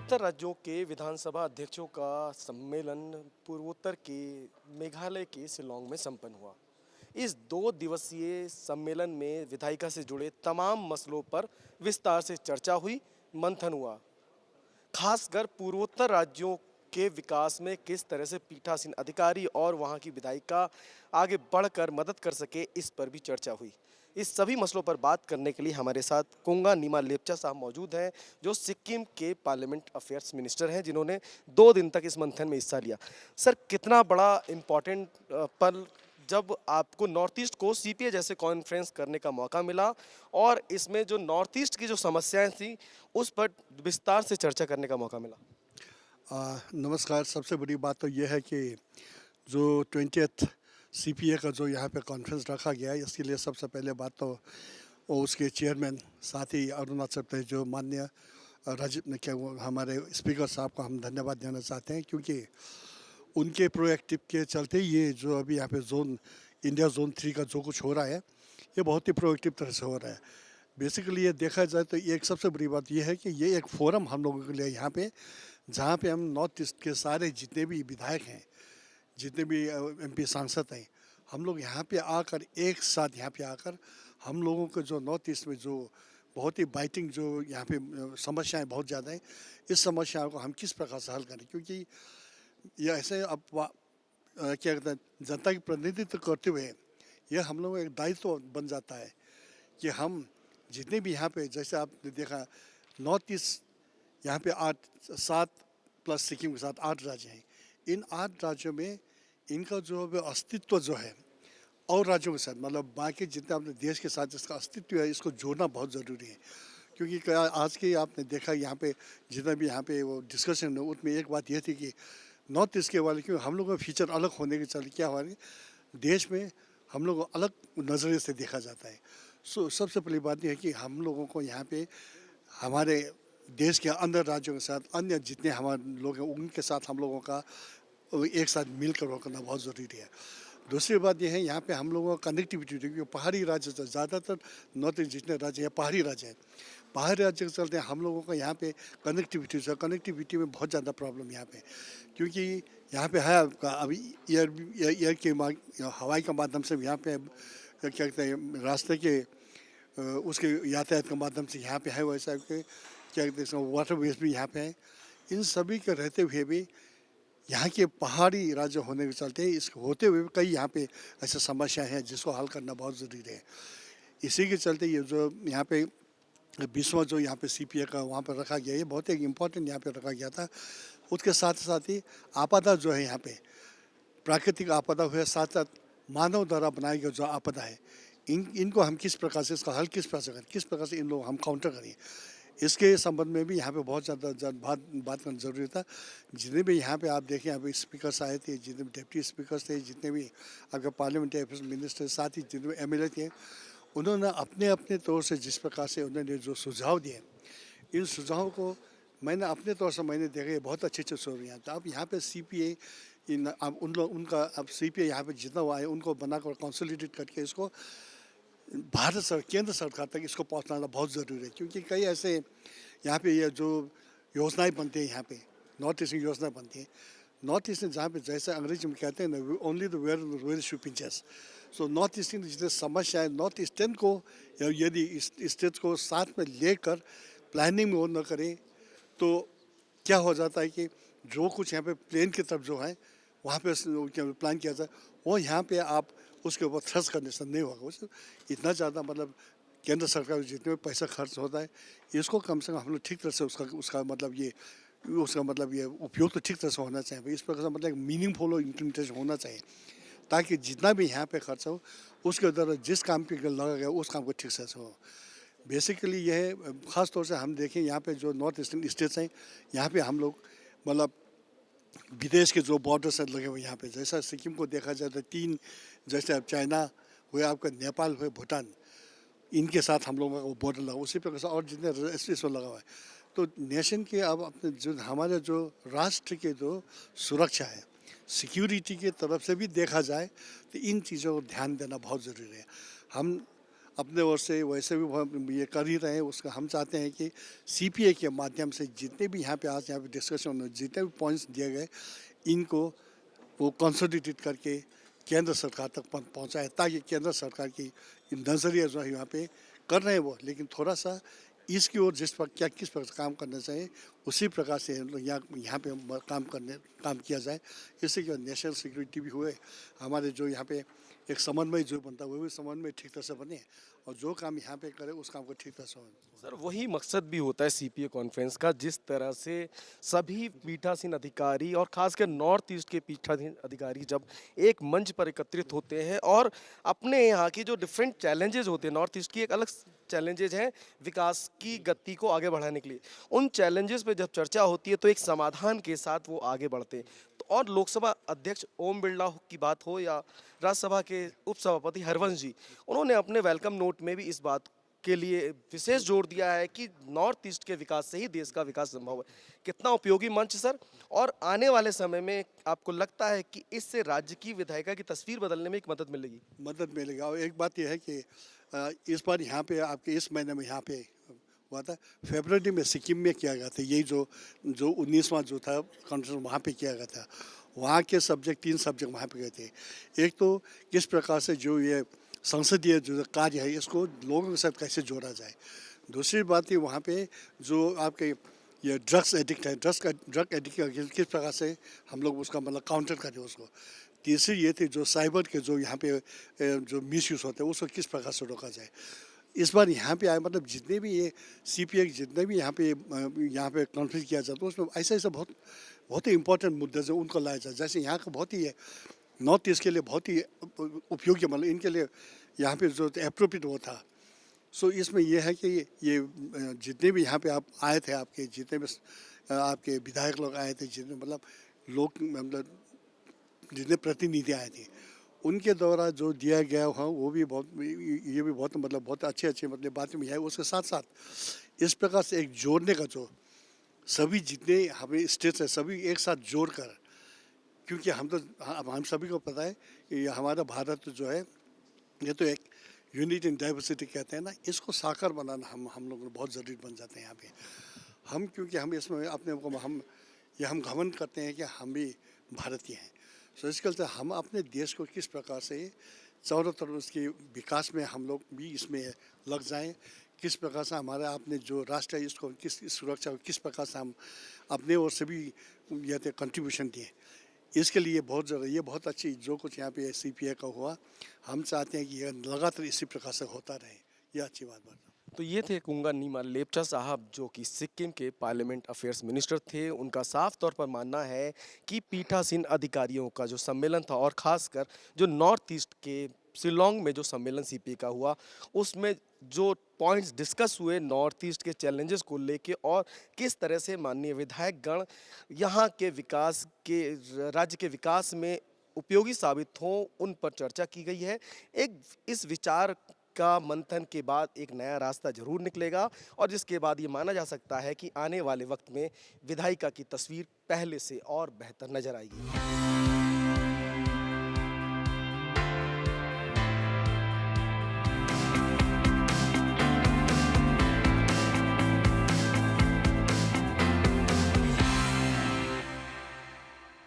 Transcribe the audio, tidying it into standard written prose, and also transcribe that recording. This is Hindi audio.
पूर्वोत्तर राज्यों के विधानसभा अध्यक्षों का सम्मेलन पूर्वोत्तर के मेघालय के शिलोंग में संपन्न हुआ। इस 2 दिवसीय सम्मेलन में विधायिका से जुड़े तमाम मसलों पर विस्तार से चर्चा हुई, मंथन हुआ। खासकर पूर्वोत्तर राज्यों के विकास में किस तरह से पीठासीन अधिकारी और वहां की विधायिका आगे बढ़कर मदद कर सके, इस पर भी चर्चा हुई। इस सभी मसलों पर बात करने के लिए हमारे साथ कोंगा नीमा लेप्चा साहब मौजूद हैं, जो सिक्किम के पार्लियामेंट अफेयर्स मिनिस्टर हैं, जिन्होंने 2 दिन तक इस मंथन में हिस्सा लिया। सर, कितना बड़ा इम्पोर्टेंट पल जब आपको नॉर्थ ईस्ट को सीपीए जैसे कॉन्फ्रेंस करने का मौका मिला और इसमें जो नॉर्थ ईस्ट की जो समस्याएं थी उस पर विस्तार से चर्चा करने का मौका मिला। नमस्कार। सबसे बड़ी बात तो ये है कि जो 20th सीपीए का जो यहाँ पे कॉन्फ्रेंस रखा गया है, इसके लिए सबसे पहले बात तो वो उसके चेयरमैन साथ ही अरुणाचल प्रदेश जो माननीय राजीव क्या वो हमारे स्पीकर साहब को हम धन्यवाद देना चाहते हैं, क्योंकि उनके प्रोएक्टिव के चलते ये जो अभी यहाँ पे इंडिया जोन 3 का जो कुछ हो रहा है, ये बहुत ही प्रोएक्टिव तरह से हो रहा है। बेसिकली ये देखा जाए तो एक सबसे बड़ी बात ये है कि ये एक फोरम हम लोगों के लिए यहाँ पे, जहाँ पे हम नॉर्थ ईस्ट के सारे जितने भी विधायक हैं, जितने भी एमपी सांसद हैं, हम लोग यहाँ पे आकर एक साथ यहाँ पे आकर हम लोगों को जो नॉर्थ ईस्ट में जो बहुत ही बाइटिंग जो यहाँ पे समस्याएं बहुत ज़्यादा हैं, इस समस्याओं को हम किस प्रकार से हल करें, क्योंकि ये ऐसे अब क्या कहते हैं, जनता की प्रतिनिधित्व करते हुए यह हम लोगों का एक दायित्व बन जाता है कि हम जितने भी यहाँ पे, जैसे आपने देखा नॉर्थ ईस्ट यहाँ पे 7 प्लस सिक्किम के साथ 8 राज्य हैं। इन 8 राज्यों में इनका जो अस्तित्व जो है और राज्यों के साथ, मतलब बाकी जितने अपने देश के साथ जिसका अस्तित्व है, इसको जोड़ना बहुत ज़रूरी है। क्योंकि आज के आपने देखा यहाँ पे जितना भी यहाँ पे वो डिस्कशन है, उसमें एक बात यह थी कि नॉर्थ ईस्ट के वाले, क्योंकि हम लोगों का फीचर अलग होने के चलते क्या हुआ है, देश में हम लोग को अलग नज़रिए से देखा जाता है। सबसे पहली बात यह है कि हम लोगों को यहाँ पे हमारे देश के अंदर राज्यों के साथ अन्य जितने हमारे लोग हैं उनके साथ हम लोगों का एक साथ मिलकर वो करना बहुत ज़रूरी है। दूसरी बात यह है, यहाँ पे हम लोगों का कनेक्टिविटी, क्योंकि पहाड़ी राज्य से ज़्यादातर नॉर्थ ईस्ट जितने राज्य हैं पहाड़ी राज्य हैं, पहाड़ी राज्य के चलते हम लोगों को यहाँ पे कनेक्टिविटी में बहुत ज़्यादा प्रॉब्लम यहाँ पे, क्योंकि यहाँ पे है आपका अभी एयर के हवाई के माध्यम से यहाँ पे क्या कहते हैं, रास्ते के उसके यातायात के माध्यम से यहाँ पे है, वैसा के क्या कहते हैं वाटर वेज भी यहाँ पे है। इन सभी के रहते हुए भी यहाँ के पहाड़ी राज्य होने के चलते इसके होते हुए भी कई यहाँ पे ऐसे समस्याएं हैं जिसको हल करना बहुत ज़रूरी है। इसी के चलते ये जो यहाँ पे विश्व जो यहाँ पे सीपीए का वहाँ पर रखा गया, ये बहुत एक इम्पोर्टेंट यहाँ पे रखा गया था। उसके साथ ही आपदा जो है यहाँ पे, प्राकृतिक आपदा हुए, साथ साथ मानव द्वारा बनाई गई जो आपदा है, इनको हम किस प्रकार से इसका हल किस प्रकार से करें, किस प्रकार से इन लोग हम काउंटर करें, इसके संबंध में भी यहाँ पे बहुत ज़्यादा बात करना ज़रूरी था। जितने भी यहाँ पे आप देखें, यहाँ पे स्पीकर्स आए थे, जितने भी डिप्टी स्पीकर्स थे, जितने भी आपके पार्लियामेंट्री अफेयर्स मिनिस्टर, साथ ही जितने भी एमएलए थे, उन्होंने अपने अपने तौर से जिस प्रकार से उन्होंने जो सुझाव दिए, इन सुझावों को मैंने अपने तौर से मैंने देखे बहुत अच्छे सुझाव यहाँ। तो अब यहाँ पे सीपीए अब उनका अब सीपीए यहाँ पे जितना हुआ है उनको बनाकर कंसोलिडेट करके इसको केंद्र सरकार तक इसको पहुँचाना बहुत ज़रूरी है, क्योंकि कई ऐसे यहाँ पे ये जो योजनाएं बनती हैं, यहाँ पे नॉर्थ ईस्ट की योजना बनती है, नॉर्थ ईस्ट में जहाँ पे जैसे अंग्रेजी में कहते हैं ना, only the wearer shoe pinches. So north east की जितने समस्या है, नॉर्थ ईस्टर्न को यदि स्टेट को साथ में लेकर प्लानिंग में वो न करें तो क्या हो जाता है कि जो कुछ यहाँ पे प्लेन की तरफ जो है वहाँ पे प्लान किया जाए, वो यहाँ पे आप उसके ऊपर थ्रस्ट करने से नहीं होगा। उस इतना ज़्यादा मतलब केंद्र सरकार जितने भी पैसा खर्च होता है, इसको कम से कम हम लोग ठीक तरह से उसका मतलब ये उपयोग तो ठीक तरह से होना चाहिए। इस प्रकार से मतलब मीनिंगफुल इम्प्लीमेंटेशन होना चाहिए, ताकि जितना भी यहाँ पे खर्च हो उसके द्वारा जिस काम पे लगा गया उस काम को ठीक से हो। बेसिकली यह है, ख़ास तौर से हम देखें यहाँ पे जो नॉर्थ ईस्टर्न स्टेट्स हैं, यहाँ पे हम लोग मतलब विदेश के जो बॉर्डर्स लगे हुए यहाँ पे, जैसा सिक्किम को देखा जाए तो 3, जैसे अब चाइना हुए, आपका नेपाल हुए, भूटान, इनके साथ हम लोगों का बॉर्डर लगा, उसी प्रकार से और जितने इसमें लगा हुआ है। तो नेशन के अब अपने जो हमारे जो राष्ट्र के जो सुरक्षा है, सिक्योरिटी की तरफ से भी देखा जाए तो इन चीज़ों को ध्यान देना बहुत ज़रूरी है। हम अपने ओर से वैसे भी हम ये कर ही रहे हैं। उसका हम चाहते हैं कि सीपीए के माध्यम से जितने भी यहाँ पे आज यहाँ पे डिस्कशन में जितने भी पॉइंट्स दिए गए, इनको वो कंसोलिडेट करके केंद्र सरकार तक पहुँचाए, ताकि केंद्र सरकार की नज़रिया जो है यहाँ पे कर रहे हैं वो, लेकिन थोड़ा सा इसकी ओर जिस पर क्या किस प्रकार काम करना चाहिए उसी प्रकार से यहाँ पे काम किया जाए। इससे क्या नेशनल सिक्योरिटी भी हुए, हमारे जो यहाँ पे एक समन्वय जो बनता है वो भी समन्वय ठीक तरह से बने, और जो काम यहाँ पे करे उस काम को ठीक तरह से हो। सर वही मकसद भी होता है सीपीए कॉन्फ्रेंस का, जिस तरह से सभी पीठासीन अधिकारी और खासकर नॉर्थ ईस्ट के पीठासीन अधिकारी जब एक मंच पर एकत्रित होते हैं और अपने यहाँ की जो डिफरेंट चैलेंजेस होते हैं, नॉर्थ ईस्ट की एक अलग चैलेंजेस हैं विकास की गति को आगे बढ़ाने के लिए, उन चैलेंजेस पे जब चर्चा होती है तो एक समाधान के साथ वो आगे बढ़ते हैं। तो और लोकसभा अध्यक्ष ओम बिरला की बात हो या राज्यसभा के उपसभापति हरवंश जी, उन्होंने अपने वेलकम नोट में भी इस बात के लिए विशेष जोर दिया है कि नॉर्थ ईस्ट के विकास से ही देश का विकास संभव है। कितना उपयोगी मंच सर, और आने वाले समय में आपको लगता है कि इससे राज्य की विधायिका की तस्वीर बदलने में एक मदद मिलेगी? मदद मिलेगा। और एक बात यह है कि इस बार यहाँ पे आपके इस महीने में यहाँ पे हुआ था, फरवरी में सिक्किम में किया गया था, यही जो 19वां जो था कॉन्फ्रेंस वहाँ पे किया गया था। वहाँ के सब्जेक्ट 3 सब्जेक्ट वहाँ पे गए थे। एक तो किस प्रकार से जो ये संसदीय जो कार्य है इसको लोगों के साथ कैसे जोड़ा जाए। दूसरी बात ये वहाँ पे जो आपके ये ड्रग्स एडिक्ट है, ड्रग एडिक्ट किस प्रकार से हम लोग उसका मतलब काउंटर करें उसको। तीसरी ये थी जो साइबर के जो यहाँ पे जो मिसयूज़ होते हैं उसको किस प्रकार से रोका जाए। इस बार यहाँ पे आए मतलब जितने भी ये सीपीए जितने भी यहाँ पे कॉन्फ्रेंस किया जाता है उसमें ऐसे ऐसे बहुत ही इंपॉर्टेंट मुद्दे जो उनको लाया जाए। जैसे यहाँ का बहुत ही नॉर्थ ईस्ट के लिए बहुत ही उपयोगी, मतलब इनके लिए यहाँ पे जो अप्रोप्रिएट वो था। सो इसमें यह है कि ये जितने भी यहाँ पे आप आए थे, आपके जितने भी आपके विधायक लोग आए थे, जितने मतलब लोग मतलब जितने प्रतिनिधि आए थे, उनके द्वारा जो दिया गया हुआ वो भी बहुत, ये भी बहुत मतलब बहुत अच्छे मतलब बातें भी है। उसके साथ साथ इस प्रकार से एक जोड़ने का जो सभी जितने हमें स्टेट्स है सभी एक साथ जोड़ कर, क्योंकि हम सभी को पता है कि हमारा भारत जो है ये तो एक यूनिटी इन डाइवर्सिटी कहते हैं ना, इसको साकार बनाना हम लोग बहुत ज़रूरी बन जाते हैं यहाँ पे। हम क्योंकि हम इसमें अपने को हम घमंड करते हैं कि हम भी भारतीय हैं। सो इसके चलते हम अपने देश को किस प्रकार से चारों तरफ उसके विकास में हम लोग भी इसमें लग जाएं, किस प्रकार से हमारे आपने जो राष्ट्र है इसको किस सुरक्षा को किस प्रकार से हम अपने ओर से भी ये कंट्रीब्यूशन दिए, इसके लिए बहुत ज़रूरी, ये बहुत अच्छी जो कुछ यहाँ पे सीपीए का हुआ। हम चाहते हैं कि यह लगातार इसी प्रकार से होता रहे, यह अच्छी बात। तो ये थे कुंगा नीमा लेप्चा साहब, जो कि सिक्किम के पार्लियामेंट अफेयर्स मिनिस्टर थे। उनका साफ तौर पर मानना है कि पीठासीन अधिकारियों का जो सम्मेलन था और ख़ासकर जो नॉर्थ ईस्ट के शिलोंग में जो सम्मेलन सीपीए का हुआ, उसमें जो पॉइंट्स डिस्कस हुए नॉर्थ ईस्ट के चैलेंजेस को लेके और किस तरह से माननीय विधायक गण यहाँ के विकास के राज्य के विकास में उपयोगी साबित हों, उन पर चर्चा की गई है। एक इस विचार का मंथन के बाद एक नया रास्ता जरूर निकलेगा और जिसके बाद ये माना जा सकता है कि आने वाले वक्त में विधायिका की तस्वीर पहले से और बेहतर नजर आएगी।